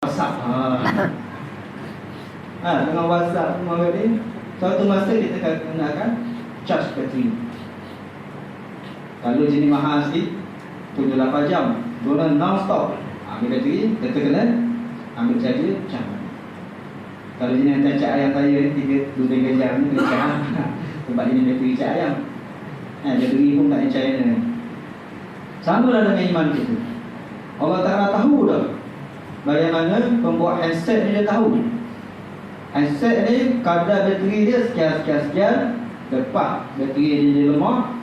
WhatsApp. Dengan WhatsApp ni, suatu masa kita gunakan charge bateri. Kalau jenis mahal sikit 7-8 jam, guna non-stop. Ambil bateri, kita kena ambil charger, charge. Kalau jenis yang cak ayam saya ni 2-3 jam ni kena charge. Sebab jenis bateri cak ayam, bateri pun tak percaya ni. Sama lah dengan iman kita. Allah Ta'ala tahu dah bagaimana pembuat handset ni, dia tahu handset ni kadar bateri dia sekian. Lepas bateri dia lemah,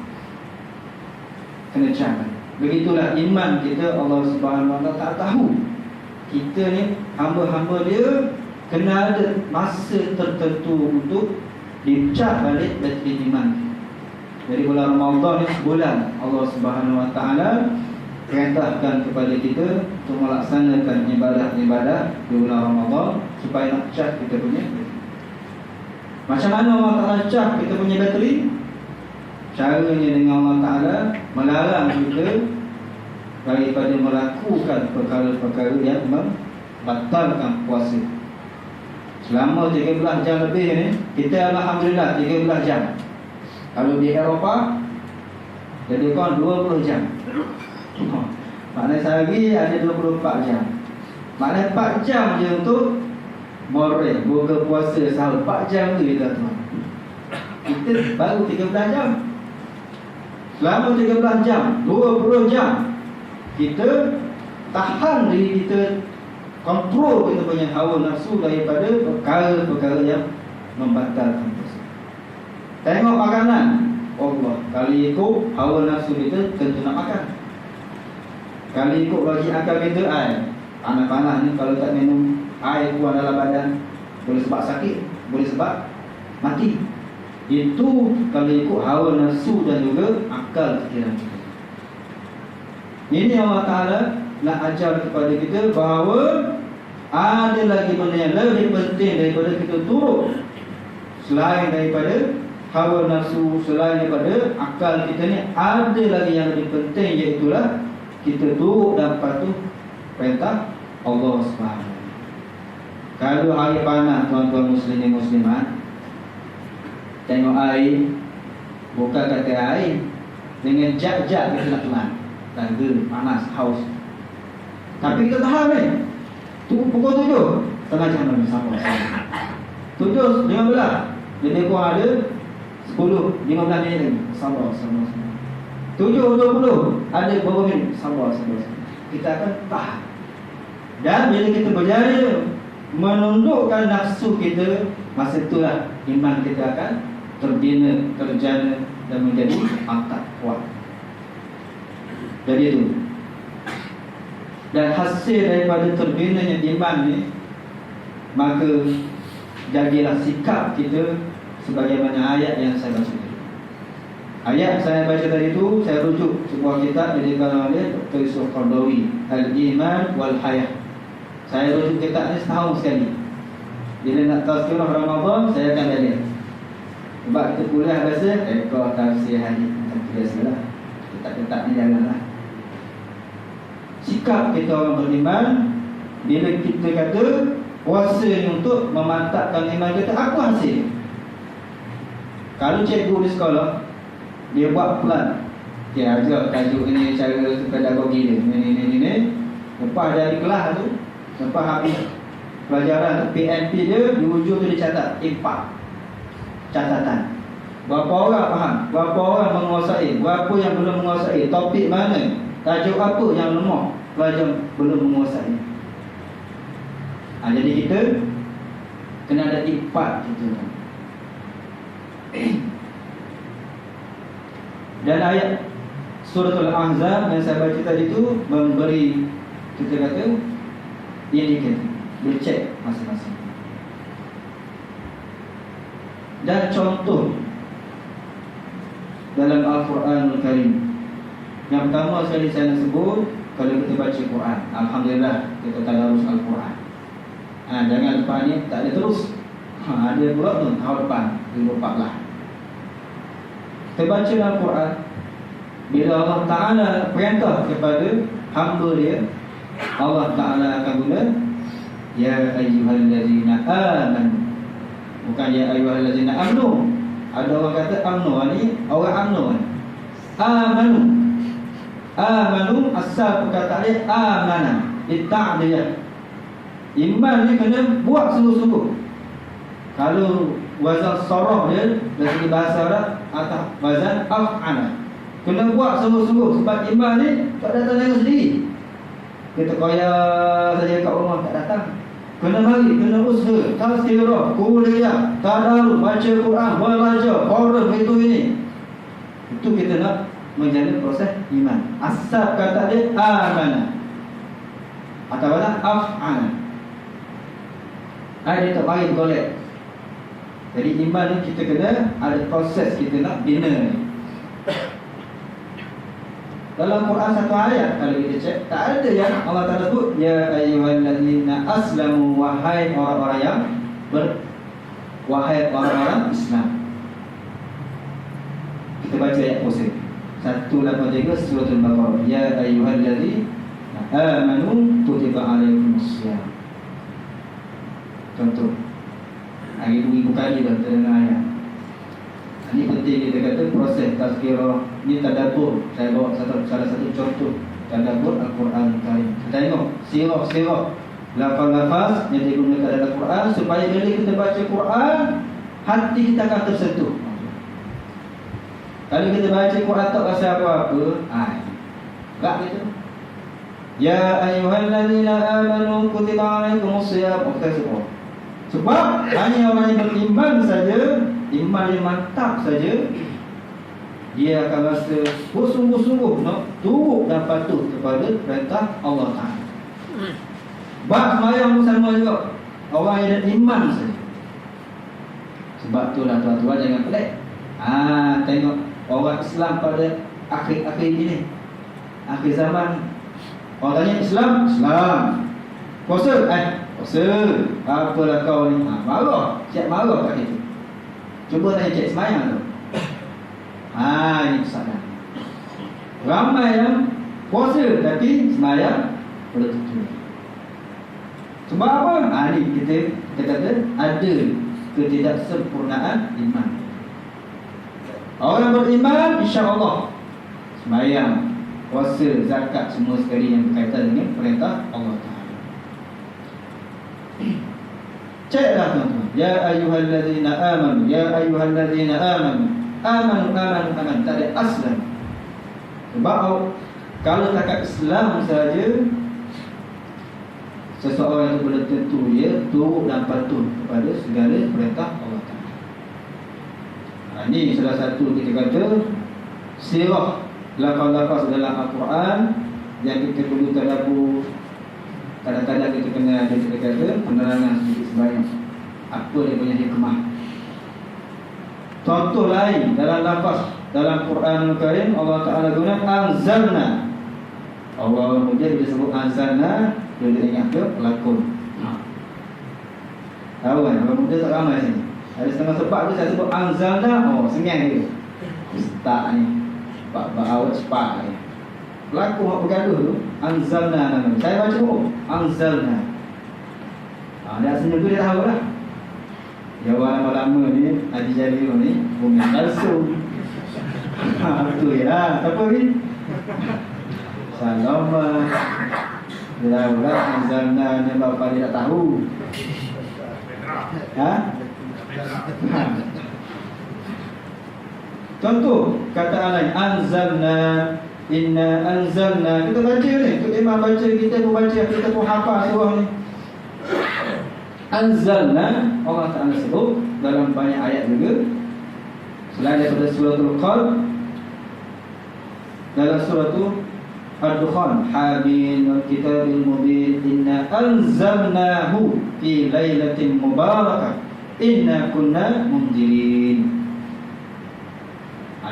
kena charge. Begitulah iman kita. Allah Subhanahu Wa Ta'ala tahu kita ni hamba-hamba dia, kena ada masa tertentu untuk dicharge balik bateri iman. Jadi bulan Ramadan ni sebulan Allah Subhanahu Wa Ta'ala perintahkan kepada kita untuk melaksanakan ibadah-ibadah di bulan Ramadan supaya nak charge kita punya bateri. Macam mana Allah Ta'ala charge kita punya bateri? Caranya dengan Allah Ta'ala melarang kita daripada melakukan perkara-perkara yang membatalkan puasa. Selama 13 jam lebih ni, kita Alhamdulillah 13 jam. Kalau di Eropah, jadi kan 20 jam. Maknanya sehari ada 24 jam. Maknanya 4 jam je untuk moreh, buka puasa, sahur. 4 jam tu kita tuan. Kita baru 13 jam. Selama 13 jam, 20 jam, kita tahan diri kita, kontrol kita punya hawa nafsu daripada perkara-perkara yang membatalkan puasa. Tengok makanan, Allah, kali ikut hawa nafsu kita tentu nak makan. Kali ikut bagi akal kita, air panas-panas ni kalau tak minum air keluar dalam badan, boleh sebab sakit, boleh sebab mati. Itu kalau ikut hawa nafsu dan juga akal fikiran kita. Ini Allah Ta'ala nak ajar kepada kita bahawa ada lagi benda yang lebih penting daripada kita turut. Selain daripada hawa nafsu, selain daripada akal kita ni, ada lagi yang lebih penting, iaitulah kita turut dan patuh perintah Allah SWT. Kalau hari panas, tuan-tuan muslimin muslimat, tengok air, bukan kata air dengan jat-jat kita nak telan, tangga, panas, haus. Tapi kita tahan ni. Pukul 7 setengah jam lagi sampai 7:15, jadi kurang ada 10-15 minit lagi. Sabar. 7:20 ada beberapa minit. Sabar. Kita akan tahan. Dan bila kita berjaya menundukkan nafsu kita, masa itulah iman kita akan terbina, terjana dan menjadi mantap kuat. Jadi itu. Dan hasil daripada terbinanya iman ni, maka jadilah sikap kita sebagaimana ayat yang saya baca tadi. Ayat saya baca tadi itu, saya rujuk sebuah kitab didirikan oleh Dr. Yusuf Qaradawi, Al-Iman wal Hayah. Saya rujuk kitab ni setahun sekali. Bila nak tazkirah Ramadan, saya akan balik. Sebab kita kuliah biasa, rekod tafsir hadis, biasalah. Kitab-kitab ni janganlah. Sikap kita orang beriman, bila kita kata puasa ni untuk memantapkan iman kita, apa hasil? Kalau cikgu di sekolah, dia buat plan, okay, ajar tajuk ini, cara pedagogi dia, ini. Lepas dari kelas tu, lepas habis pelajaran PNP dia, di ujung tu dia catat impak, catatan. Berapa orang faham, berapa orang menguasai, berapa yang belum menguasai, topik mana, tajuk apa yang lemah, pelajar belum menguasai. Jadi kita kena ada impak kita. Dan ayat Surah Al-Ahzab yang saya baca tadi itu memberi, kita kata, indikator, dia cek masing-masing. Dan contoh dalam Al-Quranul Karim, yang pertama sekali saya nak sebut, kalau kita baca Quran, Alhamdulillah kita tadarus Al-Quran. Jangan lepas ni tak ada terus. Ada pula tu tahun depan 2014. Kita baca Al-Quran, bila Allah Ta'ala perintah kepada hamba dia, Allah Ta'ala akan guna Ya ayyuhallazina amanu. Bukan ya ayyuhallazina amnu. Ada orang kata amnu ni orang amnu ni. Amanu. Amanu asal perkataannya amana. Ita'diyah. Iman ni kena buat sungguh-sungguh. Kalau wazan sarah dia dari segi bahasa Arab atau wazan af'ala. Kena buat sungguh-sungguh sebab iman ni tak datang dengan sendiri. Kita kaya saja kat rumah tak datang. Kena mari, kena usaha, tazkirah, kuliah, tadarus, baca Quran, belajar, Quran itu ini. Itu kita nak menjalani proses iman. Asal kata dia amana. Atau mana af'ala. Dia tak mari golek. Jadi iman ni kita kena ada proses kita nak bina ni. Dalam Quran satu ayat kalau kita cek, tak ada yang Allah Ta'ala sebut ya ayyuhallazina aslamu, wahai orang-orang yang wahai orang-orang Islam. Kita baca ayat kursi 183 surah Al-Baqarah. Ya ayyuhallazina amanu kutiba alaikumusiyam. Contoh ibu-ibu kali dah terdengar ayat. Ini penting kita kata proses tazkirah. Ini tadabbur. Saya bawa salah satu contoh tadabbur Al-Quran Karim. Kita tengok sirah-sirah, lafaz-lafaz yang digunakan dalam Al-Quran supaya bila kita baca Quran hati kita akan tersentuh. Kalau kita baca Quran tak rasa apa-apa, tak gitu. Ya ayyuhallazina amanu kutiba alaikumusiyam. Sebab hanya orang yang beriman saja, iman yang mantap saja, dia akan rasa bersungguh-sungguh nak turut dan patuh kepada perintah Allah Ta'ala. Bab semayang sama juga, orang yang ada iman saja. Sebab itulah tuan-tuan jangan pelik. Tengok orang Islam pada akhir-akhir ini, akhir zaman. Orang tanya Islam, Islam. Puasa, puasa. Apalah kau ni? Marah, siap marah kat kita. Cuba tanya cek semayang tu. Ini kesalahan. Ramai yang puasa tapi semayang boleh tutup. Sebab apa? Ni kita kata ada ketidaksempurnaan iman. Orang beriman insya-Allah semayang, puasa, zakat semua sekali yang berkaitan dengan perintah Allah Ta'ala. Ceklah tuan-tuan. Ya ayyuhallazina amanu. Ya ayyuhallazina amanu. Amanu. Tak ada aslan. Sebab kalau takat Islam saja, seseorang itu boleh tentu dia turut dan patuh kepada segala perintah Allah Ta'ala. Ini salah satu kita kata sirah, lafaz-lafaz dalam Al-Quran yang kita perlu tadabbur. Kadang-kadang kita kena ada kita kata penerangan sedikit sebanyak apa dia punya hikmah. Contoh lain dalam lafaz dalam Quran Al-Karim, Allah Ta'ala guna anzalna. Allah kemudian bila sebut anzalna, dia ingat ke pelakon. Tahu kan, orang muda tak ramai sini. Ada setengah sebab tu saya sebut anzalna, sengang dia. Ustaz ni bab awak cepat ni. Pelaku yang bergaduh tu anzalna namanya. Saya baca anzalna. Dia senyum tu dia tahu lah. Dia orang lama-lama ni Haji Jalil ni bumi palsu. Itu ya. Apa ni? Salam. Dia pula anzalna ni bapa dia tak tahu. Contoh kata lain anzalna. Inna anzalna. Kita baca ni, kita imam baca, kita pun baca, kita pun hafal surah ni. Anzalna Allah Ta'ala sebut dalam banyak ayat juga. Selain daripada suratul Qalb, dalam suratul Ad-Dukhan, Hamim Kitabil Mubin, Inna anzalnahu fi lailatin mubarakah, Inna kunna munzirin.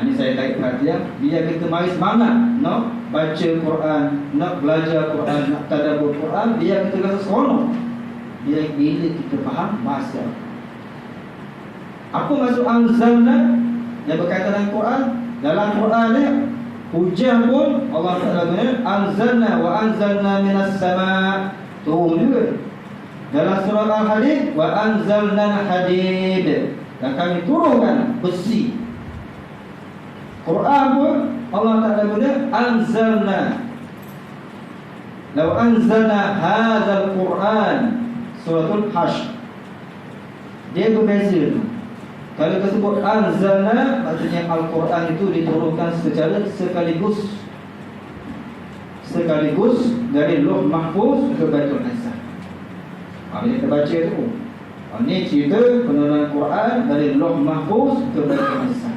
Ini saya tarik perhatian, biar kita mari semangat nak baca Quran, nak belajar Quran, nak tadabbur Quran, biar kita rasa seronok. Biar bila kita faham bahasa. Apa maksud anzalna yang berkaitan dengan Quran? Dalam Quran ni hujan pun Allah Ta'ala guna anzalna wa anzalna minas sama', turun juga. Dalam surah Al-Hadid, wa anzalna al-hadid, dan kami turunkan besi. Quran pun Allah Ta'ala guna anzalna. Law anzalna hadzal Quran, suratul Hasyr. Dia berbeza. Kalau disebut anzalna, maksudnya Al-Quran itu diturunkan secara sekaligus dari Lauh Mahfuz ke Baitul Izzah. Bila kita baca tu, ini cerita penurunan Quran dari Lauh Mahfuz ke Baitul Izzah.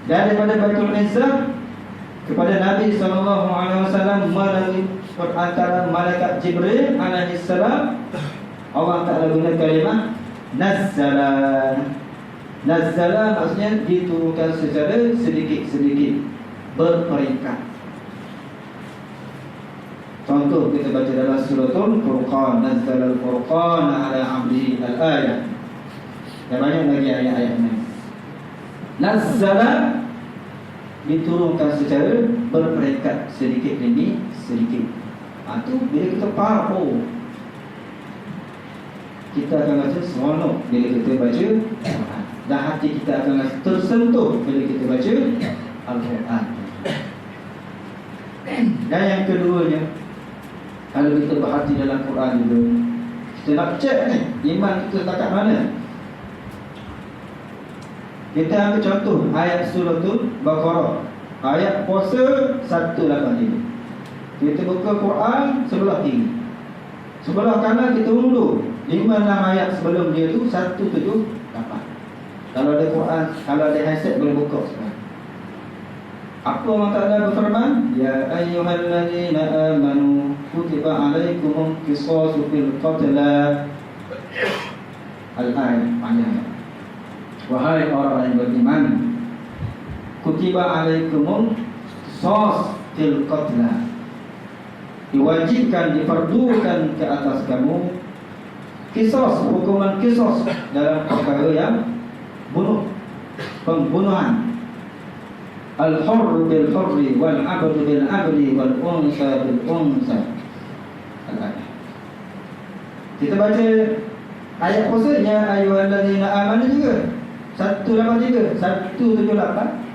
Daripada Baitul Izzah kepada Nabi SAW melalui perantara malaikat Jibril alaihissalam, Allah Ta'ala guna kalimah nazzala. Nazzala maksudnya diturunkan secara sedikit-sedikit, berperingkat. Contoh kita baca dalam suratul Furqan, nazzala al-Furqan ala 'abdihi al-ayah. Dan banyak lagi ayat-ayat ini. Nazzala diturunkan secara berperingkat, sedikit demi sedikit. Itu bila kita faham, oh, kita akan rasa seronok bila kita baca Al-Quran, dan hati kita akan rasa tersentuh bila kita baca Al-Quran. Dan yang keduanya, kalau kita berhati dalam Quran juga, kita nak cek ni iman kita setakat mana. Kita ambil contoh ayat suratul Baqarah, ayat puasa 183. Kita buka Quran sebelah kiri, sebelah kanan kita undur 5-6 ayat sebelum dia tu 178. Kalau ada Quran, kalau ada handset boleh buka sekarang. Apa Allah Ta'ala berfirman? Ya ayyuhallazina amanu kutiba alaikumus qisasu fil qatla. Al-ayat panjang. Wahai orang yang beriman, kutiba alaikumus qisas fil qatla, diwajibkan, difardukan ke atas kamu qisas, hukuman qisas dalam perkara yang pembunuhan. Al-hurr bil hurri wal 'abdu bil 'abdi wal unsa bil unsa. Kita baca ayat puasa, ya ayyuhallazina amanu juga 183, 178.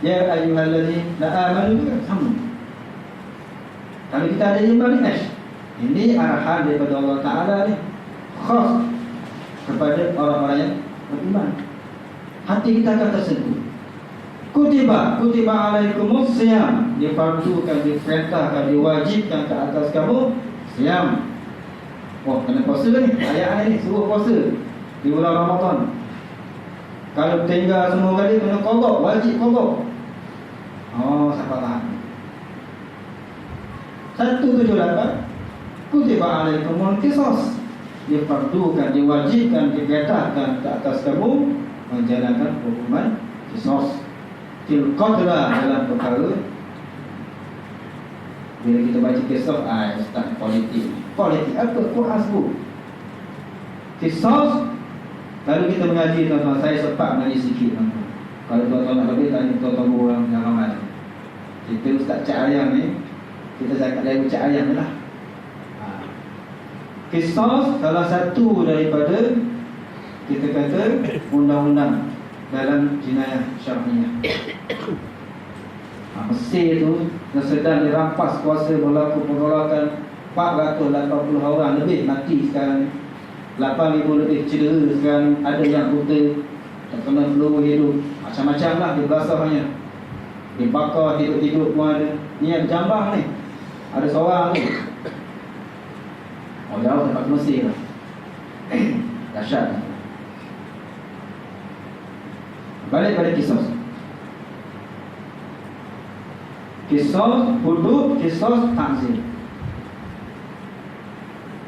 Ya ayyuhallazina amanu juga sama. Kalau kita ada iman ni, ini arahan daripada Allah Ta'ala ni, khas kepada orang-orang yang beriman. Hati kita akan tersentuh. Kutiba alaikumus siyam, difardukan, diperintahkan, diwajibkan ke atas kamu siyam. Oh, kena puasa ni, ayat-ayat ni suruh puasa di bulan Ramadan. Kalau tinggal semua kali kena qada, wajib qada. Oh, siapa tahu. 178, kutiba alaikumul qisas, difardukan, diwajibkan, diperintahkan ke atas kamu menjalankan hukuman qisas fil qatla, dalam perkara. Bila kita baca qisas, start politik. Politik apa? Quran sebut qisas. Lalu kita mengaji, tuan-tuan, saya sempat mengaji sikit, tuan-tuan. Kalau tuan-tuan nak lebih, tanya tuan-tuan orang yang ramai. Kita Ustaz Cak Ayam ni, kita cakap dari Cak Ayam ni lah. Qisas salah satu daripada, kita kata, undang-undang dalam jenayah syar'iyah. Mesir tu yang sedang dirampas kuasa, berlaku pergolakan, 480 orang lebih mati sekarang, 8,000 lebih cedera sekarang, ada yang buta, terkena peluru hidup, macam-macam lah dibasahnya, dibakar hidup-hidup pun ada. Ni yang jambang ni, ada seorang ni, oh jauh tempat Mesir lah. Dahsyat. Balik pada qisas. Qisas hudud, qisas ta'zir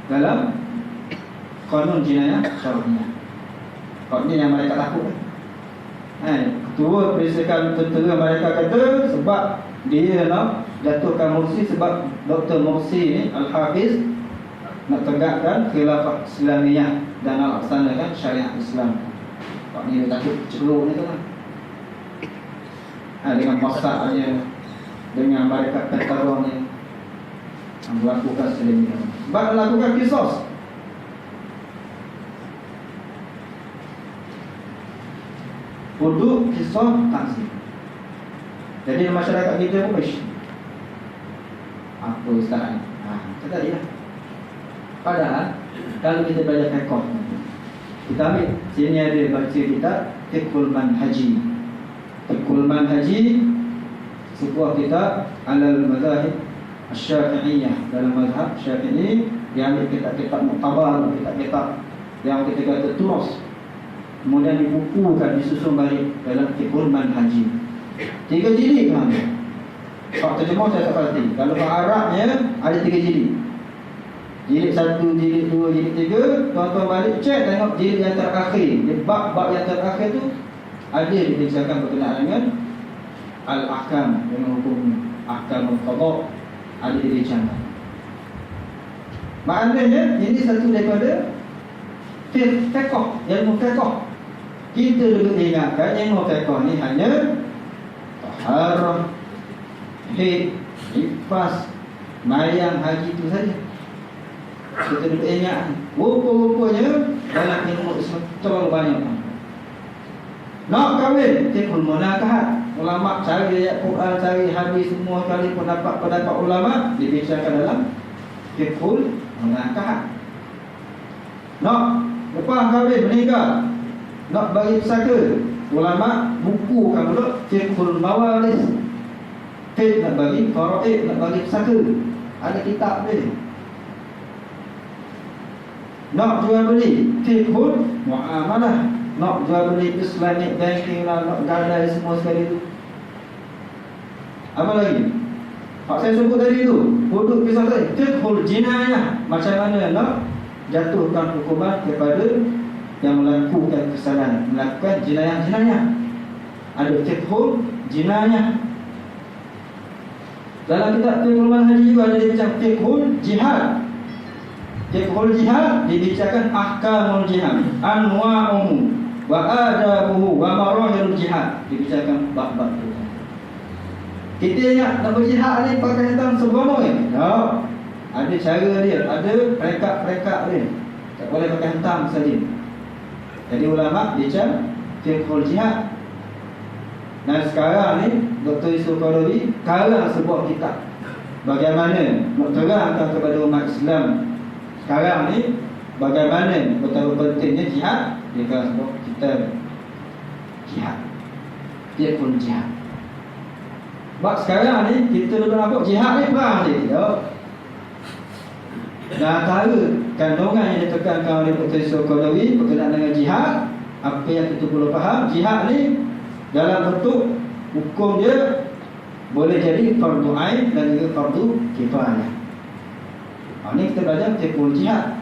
dalam kanun jenayah syar'iyah. Kau ni yang mereka takut. Ketua perisikan tentera mereka kata sebab dia nak jatuhkan Mursi, sebab Dr. Mursi ni Al-Hafiz nak tegakkan khilafah Islamiyah dan nak laksanakan syariat Islam. Kau ni dia takut ceruk ni tu lah. Dengan masaknya, dengan mereka pentarungnya melakukan sedemikian. bab melakukan kisos. Hudud, kisos, takzir. Jadi masyarakat kita pun apa Ustaz? Kita tadi lah. Padahal kalau kita belajar fiqh, kita ambil sini ada baca kitab Fiqhul Manhaji. Fiqhul Manhaji sebuah kitab alal mazahib Asy-Syafi'iyah. Dalam mazhab Syafi'i dia ambil kitab-kitab muktabar, kitab-kitab yang ketika tertulis kemudian dibukukan, disusun balik dalam Fiqhul Manhaji. 3 jilid kan. Kalau terjemah saya tak pasti. Kalau bahasa Arabnya ada 3 jilid. Jilid 1, jilid 2, jilid 3. Tuan-tuan balik cek tengok jilid yang terakhir. Bab-bab yang terakhir tu ada dibincangkan berkenaan dengan al-ahkam, dengan hukum ahkam al-qadha, ada dibincangkan. Maknanya ini satu daripada fiqh, ilmu fiqh. Kita dulu ingatkan ilmu fiqh ni hanya taharah, haid, nifas, mayang, haji itu saja. Kita dulu ingat rupa-rupanya dalam ilmu Islam terlalu banyak. Nak kahwin, fiqhul munakahat. Ulama cari ayat Quran, cari hadis, semua kali pendapat ulama dibincangkan dalam fiqhul munakahat. Nak lepas kahwin menikah, nak bagi pesaka, ulama bukukan dulu fiqhul mawaris. Fiqh nak bagi faraid, nak bagi pesaka, ada kitab dia. Nak jual beli, fiqhul muamalah. Nak jual beli Islamic banking lah, nak gadai semua sekali tu. Apa lagi? Pak saya sebut tadi tu, hudud kisah tadi, fiqhul jinayah. Macam mana nak jatuhkan hukuman kepada yang melakukan kesalahan, melakukan jinayah-jinayah. Ada fiqhul jinayah. Dalam kitab Fiqhul Manhaji juga ada dibincang fiqhul jihad. Fiqhul jihad dibincangkan ahkamul jihad, anwa'uhu wa adabuhu wa marahil jihad, dibincangkan bab-bab itu. Kita ingat nak berjihad ni pakai hitam sembrono kan? Tak. Ada cara dia, ada peringkat-peringkat dia. Tak boleh pakai hitam saja. Jadi ulama bincang fiqhul jihad. Dan sekarang ni Dr. Yusuf Qaradawi karang sebuah kitab bagaimana nak terangkan kepada umat Islam sekarang ni bagaimana betapa pentingnya jihad. Dia karang sebuah kitab jihad, fiqhul jihad. Sebab sekarang ni kita dulu nampak jihad ni perang je. Dan antara kandungan yang ditekankan oleh Dr. Yusuf Qaradawi berkenaan dengan jihad, apa yang kita perlu faham, jihad ni dalam bentuk hukum dia boleh jadi fardu ain dan juga fardu kifayah. Ini kita belajar fiqhul jihad.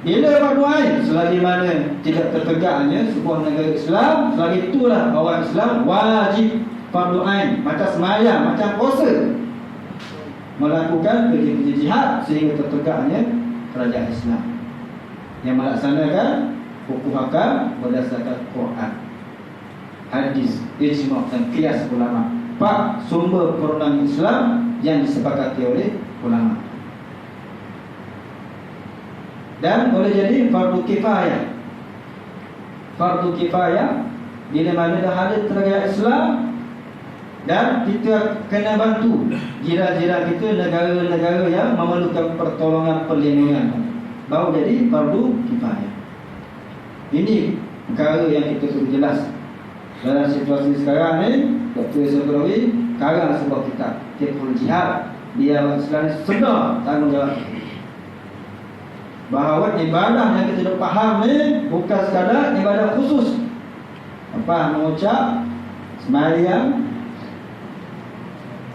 Bila fardu ain? Selagi mana tidak tertegaknya sebuah negara Islam, selagi itulah orang Islam wajib fardu ain, macam sembahyang, macam puasa, melakukan kerja-kerja jihad sehingga tertegaknya kerajaan Islam yang melaksanakan hukum hakam berdasarkan Quran, hadis, ijma' dan qiyas ulama. 4 sumber perundangan Islam yang disepakati oleh ulama. Dan boleh jadi fardu kifayah. Fardu kifayah bila mana dah ada kerajaan Islam dan kita kena bantu jiran-jiran kita, negara-negara yang memerlukan pertolongan perlindungan, baru jadi fardu kifayah. Ini perkara yang kita perlu jelas. Dalam situasi sekarang ni, Dr. Yusuf Qaradawi karang sebuah kitab fiqhul jihad. Dia Islam sedar tanggungjawab bahawa ibadah yang kita dah faham ni bukan sekadar ibadah khusus. Apa mengucap sembahyang,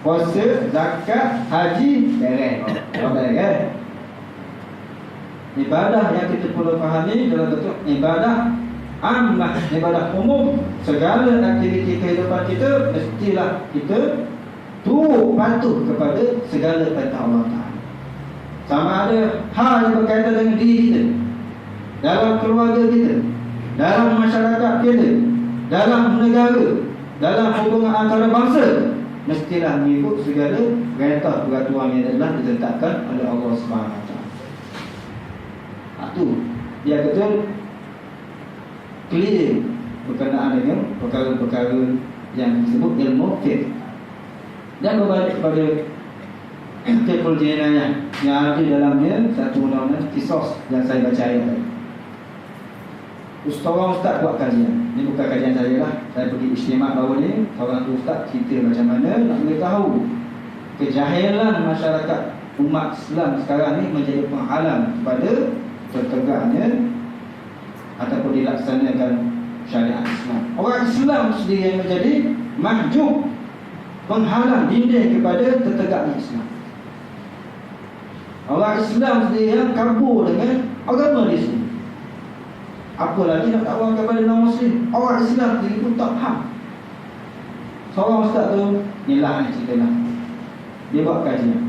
puasa, zakat, haji, beres. Ibadah yang kita perlu fahami dalam bentuk ibadah ammah, ibadah umum. Segala aktiviti kehidupan kita mestilah kita patuh kepada segala perintah Allah Ta'ala. Sama ada hal yang berkaitan dengan diri kita, dalam keluarga kita, dalam masyarakat kita, dalam negara, dalam hubungan antara bangsa, mestilah mengikut segala perintah peraturan yang telah ditetapkan oleh Allah Subhanahu Wa Taala. Itu dia betul clear berkenaan dengan perkara-perkara yang disebut ilmu fiqh. Dan berbalik kepada fiqhul jinayah yang ada dalamnya satu undang-undang kisos yang saya baca ayat tadi. Ustaz buat kajian. Ini bukan kajian saya lah. Saya pergi istimewa bawah ni, seorang ustaz cerita macam mana nak beritahu kejahilan masyarakat umat Islam sekarang ni menjadi penghalang kepada tertegaknya ataupun dilaksanakan syariat Islam. Orang Islam sendiri yang menjadi mahjub, penghalang dinding kepada tertegaknya Islam. Orang Islam sendiri yang kabur dengan agama di sini. Apa lagi nak dakwah kepada non-Muslim? Orang Islam sendiri pun tak faham. Seorang ustaz tu, inilah ni cerita lah. Dia buat kajian.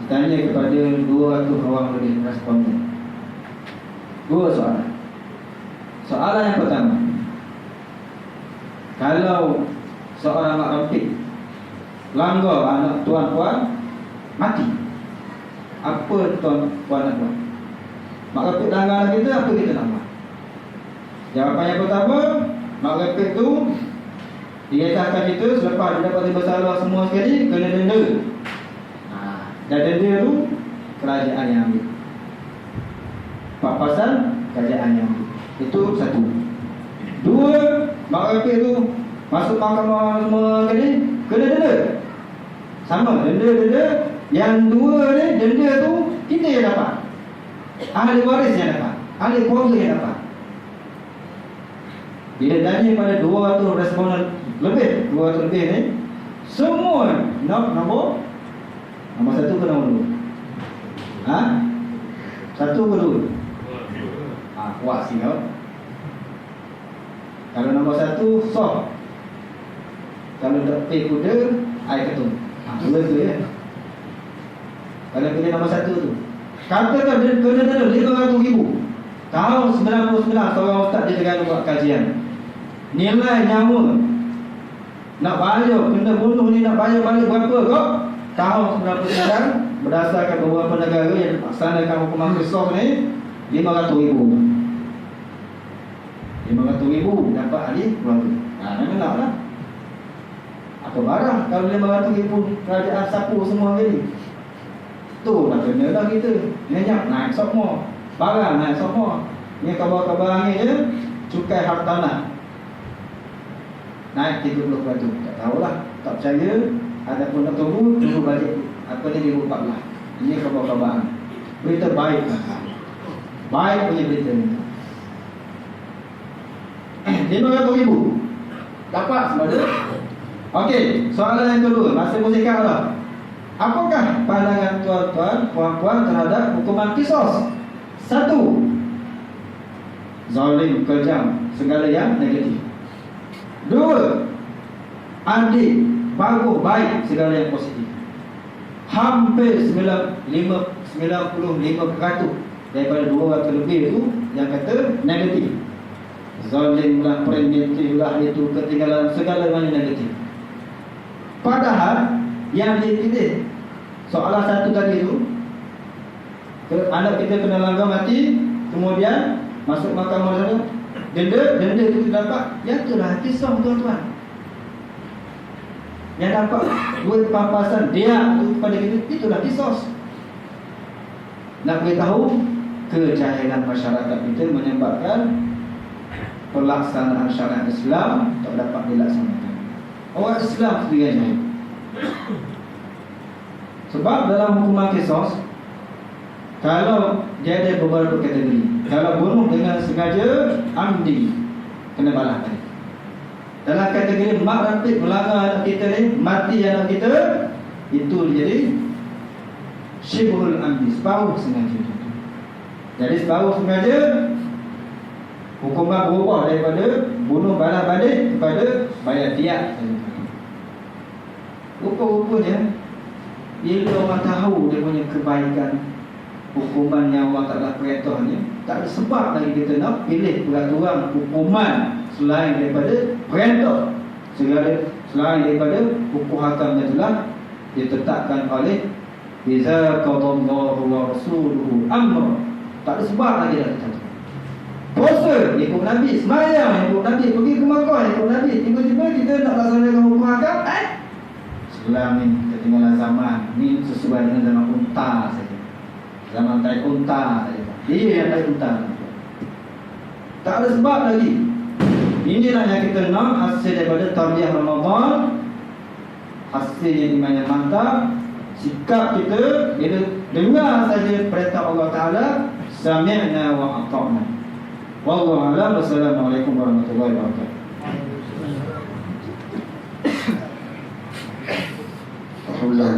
Ditanya kepada 200 orang lebih responden. 2 soalan. Soalan yang pertama, kalau seorang mak rafiq langgar anak tuan-puan mati, apa tuan-puan nak buat? Mak rafiq langgar kita, apa kita nak buat? Jawapan yang pertama, mak rafiq tu dikatakan kita selepas dia dapat bersalah semua sekali, kena denda. Dan denda tu kerajaan yang ambil. Papasan kerajaan yang ambil. Itu satu. 2, mak rafiq tu masuk mahkamah semua kali, kena denda. Sama, denda. Yang 2 ni, denda tu kita yang dapat. Ahli waris yang dapat, ahli keluarga yang dapat. Bila tanya pada 200 responden lebih, 200 lebih ni, semua nombor 1 ke nombor 2? Ha? 1 ke 2? Kuat sih kau. Kalau nombor 1 soft. Kalau tak pay kuda, air ketum. Dua tu ya. Kalau pilih nombor 1 tu, katakan dia kena denda 500,000. Tahun 99 seorang ustaz di Terengganu buat kajian. Nilai nyawa nak bayar, kena bunuh ni nak bayar balik berapa kok? Tahun 99 berdasarkan beberapa negara yang laksanakan hukuman qisas ni, 500,000. 500,000 dapat ahli keluarga. Memang nak lah. Apa barang kalau 500,000 kerajaan sapu semua kali. Tu dah kena dah kita. Minyak naik semua, barang naik semua. Ni kabar-kabar angin je, cukai hartanah naik 30%. Tak tahulah, tak percaya. Adapun nak tunggu balik apa ni 2014. Ini kabar-kabar. Berita baik. Baik punya berita ni. 500,000 dapat semua ada. Okey, soalan yang kedua, masih musikat lah. Apakah pandangan tuan-tuan, puan-puan terhadap hukuman qisas? 1, zalim, kejam, segala yang negatif. 2, adil, bagus, baik, segala yang positif. Hampir 95% daripada 200 lebih itu yang kata negatif. Zalim lah, primitif lah, itu ketinggalan, segala yang negatif. Padahal yang dipilih soalan 1 tadi itu, anak kita kena langgar mati, kemudian masuk mahkamah sana, denda itu kita dapat. Yang itulah kisah tuan-tuan. Yang dapat duit pampasan dia itu kepada kita, itulah kisah. Nak beritahu kejahilan masyarakat kita menyebabkan pelaksanaan syariat Islam tak dapat dilaksanakan. Orang Islam sendiri jahil. Sebab dalam hukuman qisas, kalau dia ada beberapa kategori. Kalau bunuh dengan sengaja, amdi, kena balas tadi. Dalam kategori mak rafiq melanggar anak kita ni, mati anak kita, itu jadi syibhul amdi, separuh sengaja. Jadi separuh sengaja, hukuman berubah daripada bunuh balas balik kepada bayar diat. Rupa-rupanya bila orang tahu dia punya kebaikan, hukuman yang Allah Ta'ala perintah ni, tak ada sebab lagi kita nak pilih peraturan hukuman selain daripada perintah, selain daripada hukum hakam yang telah ditetapkan oleh Iza qadallahu wa rasuluhu amra. Tak ada sebab lagi dah kita. Puasa ikut Nabi, sembahyang ikut Nabi, pergi ke Makkah ikut Nabi. Tiba-tiba kita nak laksanakan hukum hakam, sebelah ni kita tinggal zaman ni sesuai dengan zaman unta saja. Zaman taik unta saja. Dia yang taik unta. Tak ada sebab lagi. Inilah yang kita nak hasil daripada tarbiyah Ramadan. Hasil yang iman yang mantap. Sikap kita bila dengar saja perintah Allah Ta'ala, sami'na wa ata'na. Wallahu a'lam. Wassalamualaikum warahmatullahi wabarakatuh. Alhamdulillah.